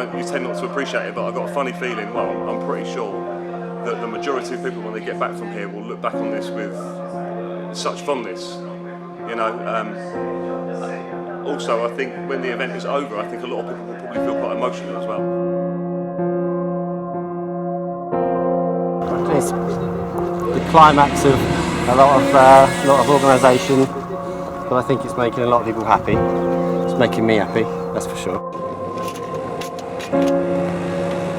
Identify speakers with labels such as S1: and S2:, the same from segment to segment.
S1: tend not to appreciate it, but I've got a funny feeling, well, I'm pretty sure that the majority of people when they get back from here will look back on this with such fondness, you know. Also, I think when the event is over, I think a lot of people will probably feel quite emotional as well.
S2: It's the climax of a lot of organisation, but I think it's making a lot of people happy. It's making me happy, that's for sure.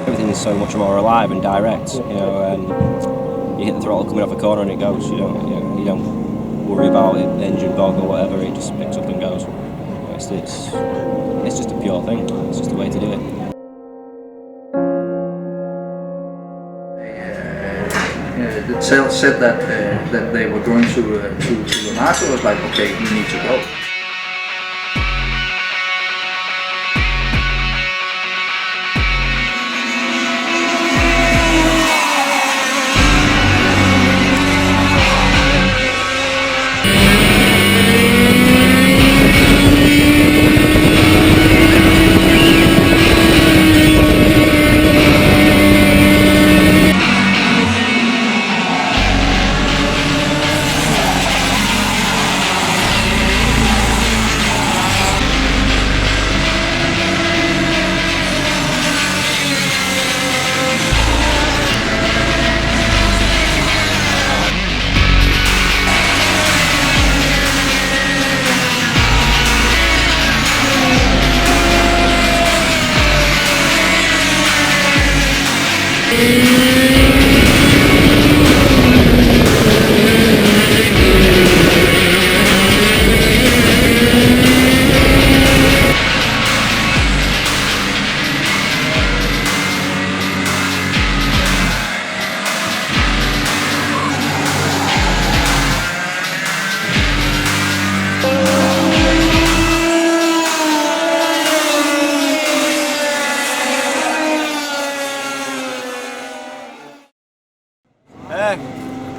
S3: Everything's so much more alive and direct. You know, you hit the throttle coming off a corner and it goes. You don't worry about it, the engine bog or whatever. It just picks up and goes. It's just a pure thing. It's just the way to do it.
S4: The sales said that they were going to Lonato. I was like, okay, we need to go.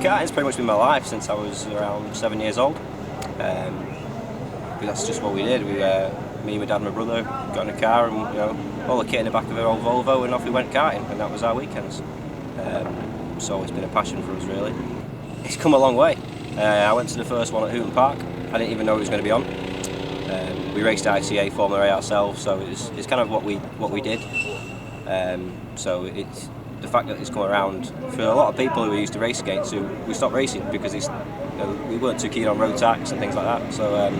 S3: Karting's pretty much been my life since I was around 7 years old. That's just what we did. Me, my dad and my brother got in a car and all the kit in the back of our old Volvo, and off we went karting, and that was our weekends. It's always been a passion for us, really. It's come a long way. I went to the first one at Hooton Park. I didn't even know it was going to be on. We raced ICA Formula A ourselves, so it's kind of what we did. So it's the fact that it's come around for a lot of people who we used to race against, who we stopped racing because we weren't too keen on road tax and things like that. So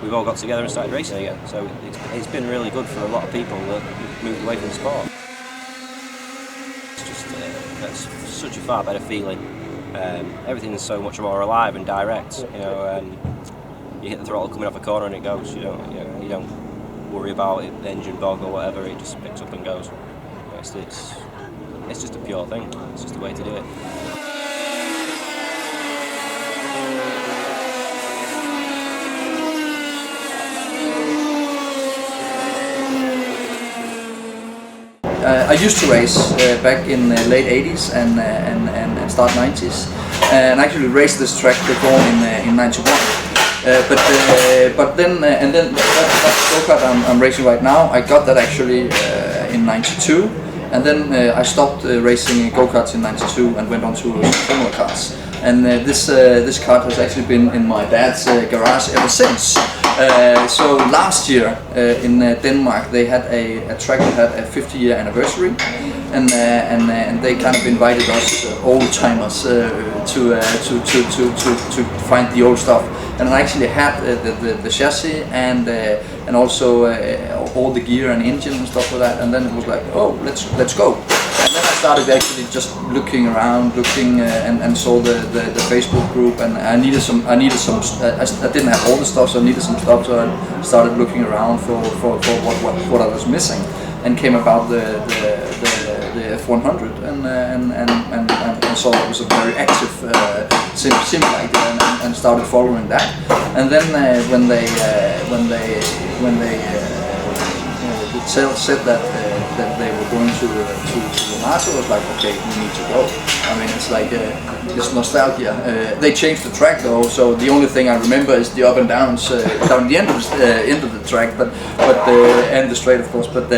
S3: we've all got together and started racing again. So it's been really good for a lot of people that moved away from the sport. It's just that's such a far better feeling. Everything's so much more alive and direct. You hit the throttle coming off a corner and it goes. You don't worry about it, the engine bog or whatever. It just picks up and goes. It's just a pure thing. It's just the way to do it.
S4: I used to race back in the late 80s and start 90s, and actually raced this track before in 91. But then that go-kart I'm racing right now, I got that actually in 92. And then I stopped racing go-karts in 92 and went on to Formula karts. And this kart has actually been in my dad's garage ever since. So last year in Denmark they had a track that had a 50-year anniversary, and they kind of invited us old timers to find the old stuff. And I actually had the chassis and also all the gear and engine and stuff like that. And then it was like, oh, let's go. And then I started actually just looking around, and saw the Facebook group, and I needed some. I didn't have all the stuff, so I needed some stuff. So I started looking around for what I was missing, and came about the F100, and saw it was a very active simulator, and started following that. And then when they the sales said that they would going to Lonato, was like, okay, we need to go. I mean, it's like this nostalgia. They changed the track though, so the only thing I remember is the up and downs down the end of the track, and the straight, of course. But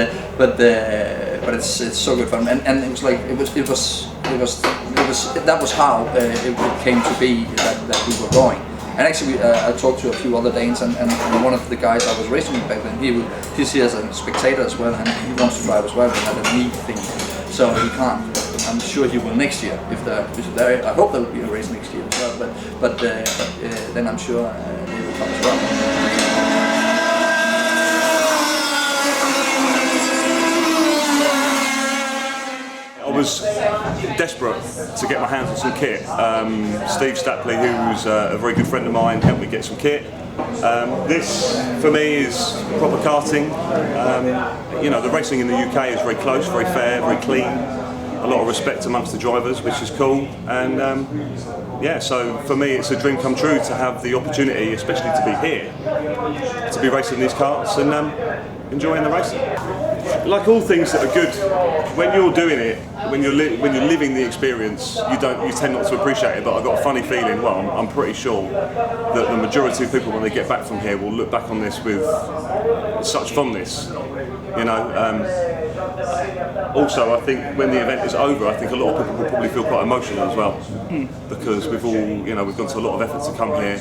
S4: it's so good fun, and it was like that was how it came to be that we were going. And actually, I talked to a few other Danes, and one of the guys I was racing with back then, he's here as a spectator as well, and he wants to drive as well, but had a knee thing, so he can't. I'm sure he will next year if there. I hope there will be a race next year as well, but then I'm sure they will come as well.
S1: I was desperate to get my hands on some kit. Steve Stapley, who's a very good friend of mine, helped me get some kit. This, for me, is proper karting. You know, the racing in the UK is very close, very fair, very clean. A lot of respect amongst the drivers, which is cool. And yeah, so for me, it's a dream come true to have the opportunity, especially to be here, to be racing these karts and enjoying the racing. Like all things that are good, when you're doing it, when you're living the experience, you tend not to appreciate it. But I've got a funny feeling. Well, I'm pretty sure that the majority of people, when they get back from here, will look back on this with such fondness. You know. Also, I think when the event is over, I think a lot of people will probably feel quite emotional as well, because we've gone to a lot of effort to come here,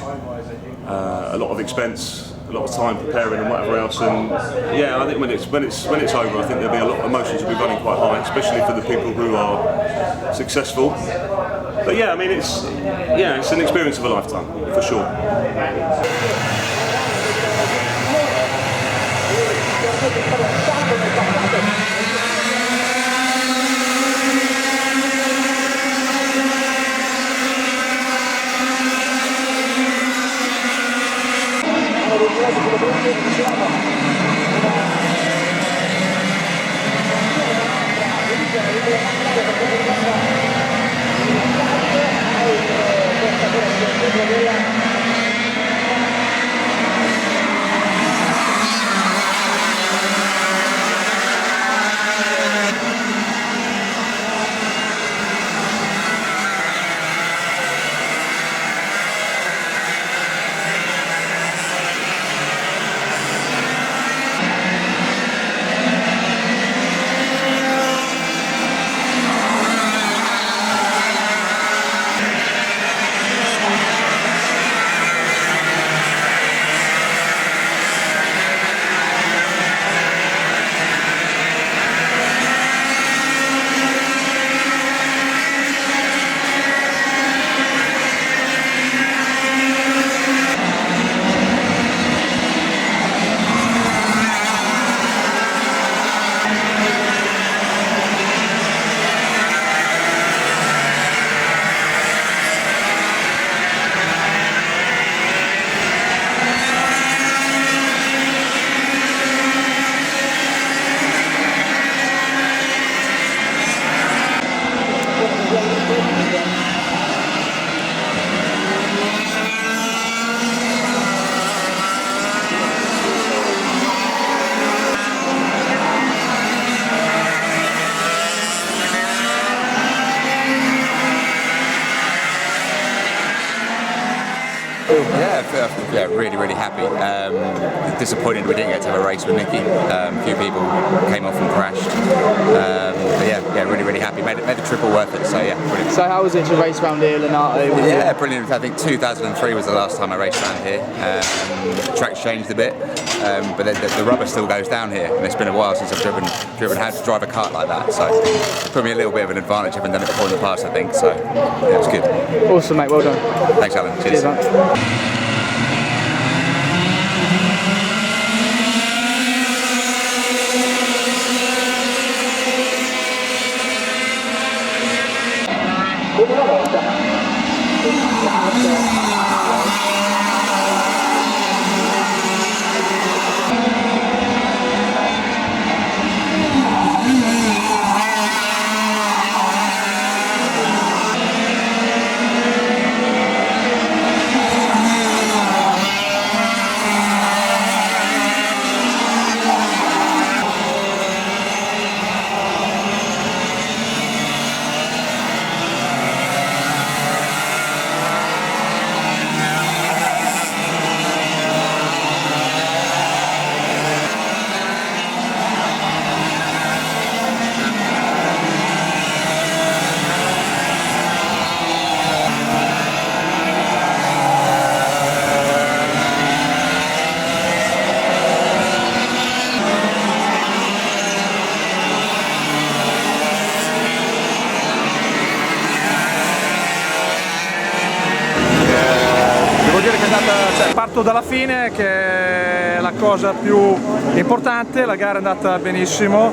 S1: a lot of expense, a lot of time preparing and whatever else, and yeah, I think when it's over, I think there'll be a lot of emotions will be running quite high, especially for the people who are successful. But yeah, I mean, it's an experience of a lifetime for sure.
S5: Yeah, really happy. Disappointed we didn't get to have a race with Nicky. A few people came off and crashed. But yeah, really happy. Made the trip all worth it. So yeah, brilliant.
S6: So how was it to race around here, Lonato?
S5: Yeah, brilliant. I think 2003 was the last time I raced around here. The track's changed a bit, but the rubber still goes down here, and it's been a while since I've driven how to drive a kart like that. So it put me a little bit of an advantage. I haven't done it before in the past, I think. So yeah, it was good.
S6: Awesome, mate. Well done.
S5: Thanks, Alan. Cheers.
S6: Cheers, mate.
S7: parto dalla fine, che è la cosa più importante. La gara è andata benissimo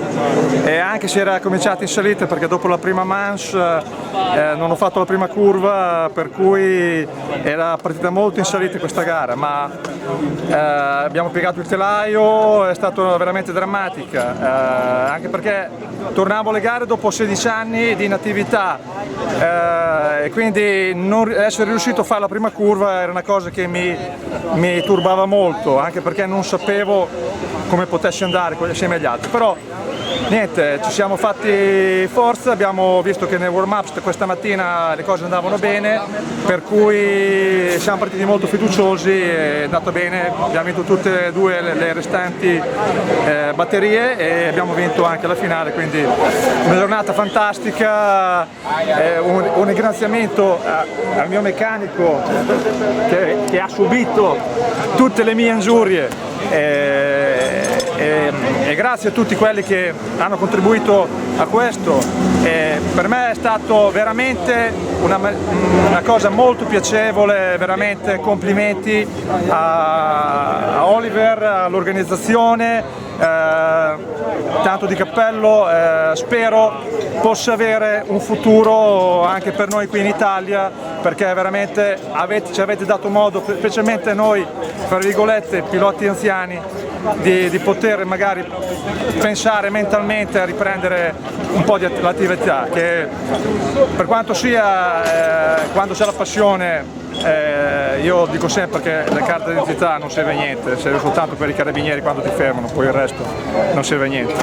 S7: e anche se era cominciata in salita, perché dopo la prima manche non ho fatto la prima curva, per cui era partita molto in salita questa gara, ma abbiamo piegato il telaio, è stata veramente drammatica, anche perché tornavo alle gare dopo 16 anni di inattività e quindi non essere riuscito a fare la prima curva era una cosa che mi turbava molto, anche perché non sapevo come potessi andare insieme agli altri. Però niente, ci siamo fatti forza, abbiamo visto che nel warm-up questa mattina le cose andavano bene, per cui siamo partiti molto fiduciosi, è andato bene, abbiamo vinto tutte e due le restanti batterie e abbiamo vinto anche la finale, quindi una giornata fantastica, un ringraziamento al mio meccanico che ha subito tutte le mie ingiurie. E grazie a tutti quelli che hanno contribuito a questo. Per me è stato veramente una cosa molto piacevole, veramente complimenti a Oliver, all'organizzazione, tanto di cappello, spero possa avere un futuro anche per noi qui in Italia, perché veramente ci avete dato modo, specialmente noi, tra virgolette, piloti anziani, di poter magari pensare mentalmente a riprendere un po' di attività, che per quanto sia, quando c'è la passione, io dico sempre che le carte d'identità non serve a niente, serve soltanto per i carabinieri quando ti fermano, poi il resto non serve a niente.